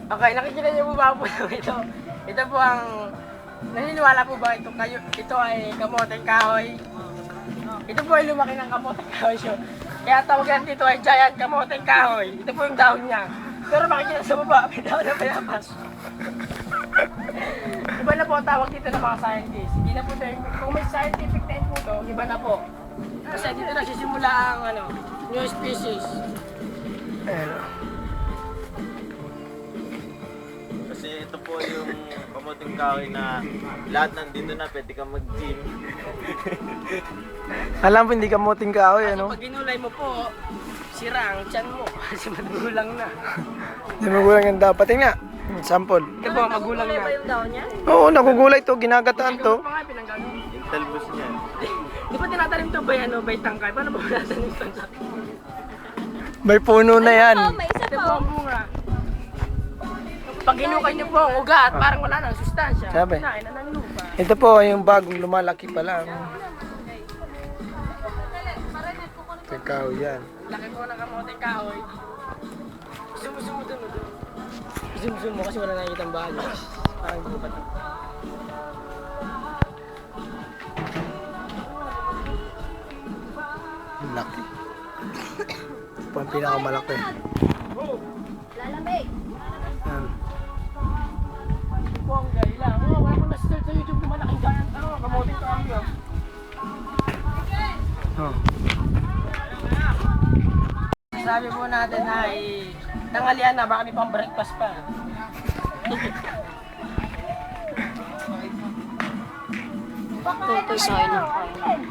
Okay, nakikita niyo po ba po ito? Ito po ang... Naniniwala po ba ito kayo? Ito ay kamoteng kahoy. Ito po ay lumaki ng kamoteng kahoy siya. Kaya tawagan dito ay giant kamoteng kahoy. Ito po yung dahon niya. Pero makikita sa baba, may dahon na pinapas. Iba na po ang tawag dito ng mga scientists. Hindi na po ito, kung may scientific name po ito, iba na po. Kasi dito nagsisimula ang new species. Ayan. Kasi ito po yung kamuting kahoy na lahat nandito na, pwede kang mag-gym. Alam mo, hindi kamuting kahoy, ano? Pag ginulay mo po, sira ang tiyan mo kasi magulang na. Hindi magulang yan dapat. Tingnan nga, sample. Ito po, magulang na. Oo, nagugulay to, ginagataan to. Ito pa nga pinanggano. Yung talbos niyan. Di ba tinatanim to by tangkay? Paano ba tinatanim to? May puno na yan. Ito po ang bunga. Pag hinukay niyo po ang ugat, parang wala nang sustansya. Sabi. Kinain na ng lupa. Ito po, yung bagong lumalaki pa lang. Ito kahoy yan. Laki po ng kamoteng kahoy. Sumo dun. Zoom mo kasi wala nakikita ang bahay. Parang hindi ko pa ito. Laki. Ito po ang pinakamalaki. Lalamig. Yan. Ito po ang gayla. Wala pong nasa sa YouTube yung malaking giant. Kamoteng kahoy. Oh. Sabi po natin ay tanghalian na, baka may pang breakfast pa. Tutoy sa akin ng kain.